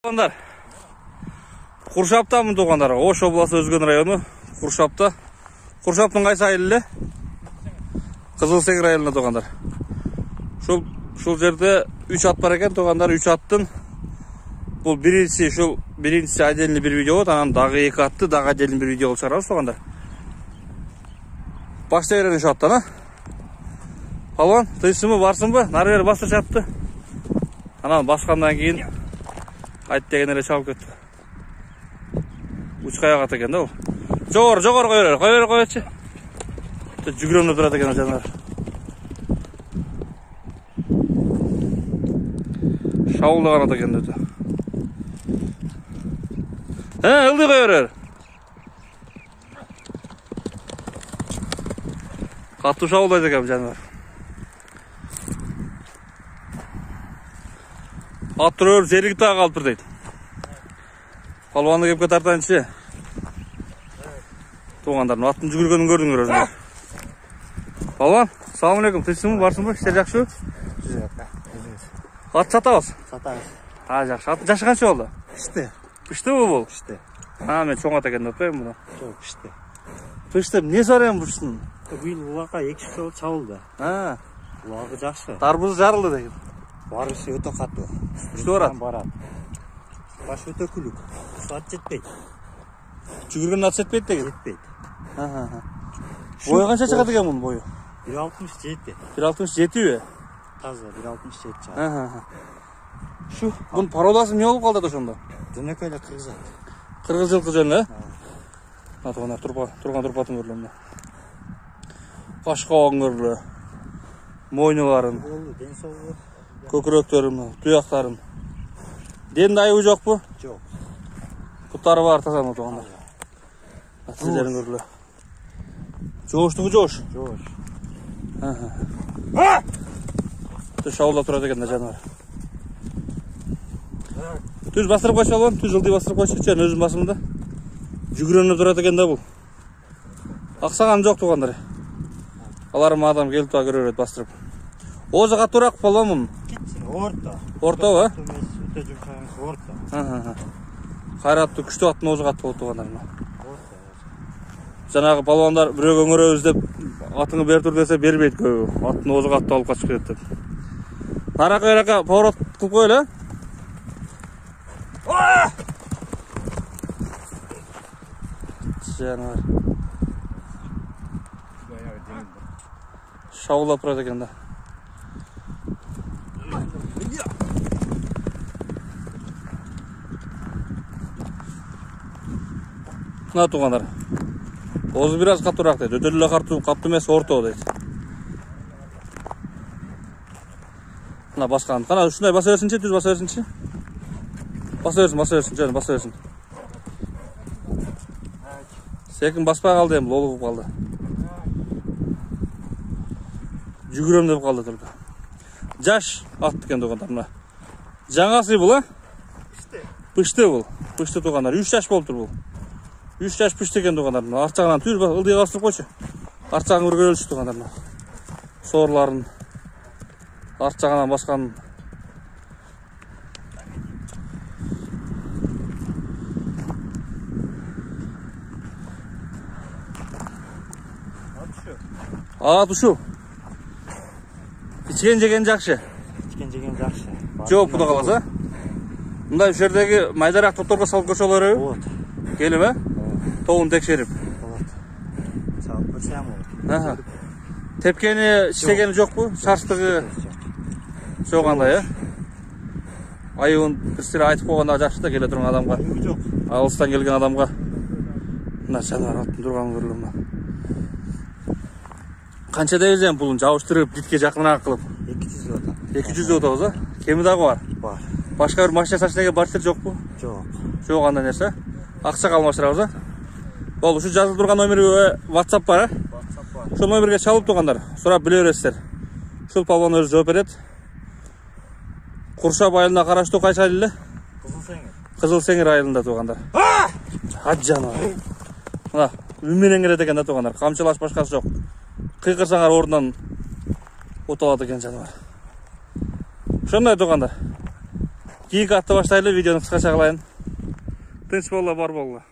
Туғандар, Куршаптамын туғандар. Ош облысы Өзгөн району, Куршапта. Куршаптың қайсы айылы? Кызылсең районунда туғандар. Шул жерде 3 ат бар екен туғандар. 3 аттын бұл биринчisi отдельный bir видео, анан дагы 2 атты дагы отдельный bir видео чыгарабыз туғандар. Баштай берген şu аттан, Палван, тыйсымы барсынбы? Нары бери бастыр чапты. Анан басқандан кейін айт деген эле чабып кетти. Уч каяк ат экен да бул. Жогор койчу. Жүгүрөнүп турат экен жандар. Шаулдаган ат экен деди. Ылдый кой берер. Катуу шаулдайт экен жандар. Ат турөр зерик тагы калып тур дейт. Палванды кепке тартайынчы. Туғандар, аттың жүгіргенін көрдіңдер өзіңдер. Палван, салам алейкум. Тынчсыңбы, барсыңбы? Иштер жакшыбы? Ат сатабыз? Сатабыз. Жакшы. Ат жашы канча болду? Пышты. Пыштыбы бул? Пышты. Мен чоң ат экен деп атпаймынбы муну? Жок, пышты. Пышты, эмне сарайын пыштын? Быйыл улакка 2 жыл чабылды. Улагы жакшы. Тарбуз жарылды деген. Барышы өтө катуу. Күчтүү барат. Барат. Баш өтө күлүк. Саат жетпейт. Жүгүргөн ат жетпейт деген. Жетпейт. Бою канча чыгат экен мунун бою? 1.67. 1.67би? Таза 1.67 чыгат. Шу, бунун породасы эмне болуп калды ошондо? Жөнөкөй эле кыргыз ат. Кыргыз жылкы жөн, Атугана турган турпатын көрүлөм. Кашкабагын көрүлө. Мойнуларын, Ден соолугу. көкүрөктөрүн, туяктарын. Денде айыбы жокпу? Жок. Буттары бар таза туганда. Атсыздарын көрүлө. Жооштугу жоош. Жоош. Шаулап турат экен да жаныбар. Түз бастырып койчу албам, түз ылдый бастырып койчу, өзүм басымда. Жүгүрөнүп турат экен да бул. Аксаган жок тугандар. Аларым адам келип тура көрөт бастырып. Оза катуураак боломун. Орто, Өтө жумшагыңыз орто. Кайраттуу күчтүү аттын озу катуу болуп тугандар. Жанагы палвандар бирөөгө өңөрөбүз деп атыңы бер тур десе бербейт көбү. Аттын озу катуу алып качып кетет деп. Нарака поворот кылып коелу. Жанагы шаулап турат экен да. Мына тугандар. Озу бир аз катуураак дейт. Өтө эле катуу эмес, орто дейт. Мына баскан. Кана ушундай баса берсинчи, түз баса берсинчи. Баса берсин, жөн баса берсин. Секин баспай калды эми, лолугуп калды. Жүгүрөм деп калды только. Жаш ат экен тугандар мына. Жаңасы бул, Пышты бул. Пышты тугандар. 3 жаш болуптур бул. 3 жаш пышты экен тугандар. Арчагынан түз ылдый бастырып койчу. Арчагын көргөлүчү тугандар. Соорларын арчагынан баскан. Тушу. Ичкен жеген жакшы. Жооп куда каласа? Мындай жердеги майдараак топторго салып көрсө болорбу? Болот. Келип, Тоғун текшерип. Болот. Салып көрсөм болот. Тепкени, иштегени жокпу? Шарштыгы жок андай, Айыбын бир айтып койгондо жакшы да, келе турган адамга. Жок. Алыстан келген адамга. Мына жаныбар аттын турганын көрүлөм. Канча дегизем пулун жабыштырып, битке жакыныраак кылып? 200 отан. 200 отабыз, Кеми дагы бар? Бар. Башка бир машина сачтеге бартер жокпу? Жок. Жок андай нерсе. Акча калмаштырабыз, Болду, ушу жазылып турган номерге WhatsApp бар, WhatsApp бар. Ошол номерге чалып тугандар, сурап биле бересиздер. Ушул палван өзү жооп берет. Куршап айылына караштуу кайсы айыл эле? Кызылсеңир айылында тугандар. Жаныбар. Мына үн менен келет экен да тугандар. Камчылаш башкасы жок. Кыйкырсаңар ордунан от алат экен жаныбар. Ошондой тугандар. Кийинки атты баштайлы, видеону кыскача кылайын. Тынч болла, бар болла.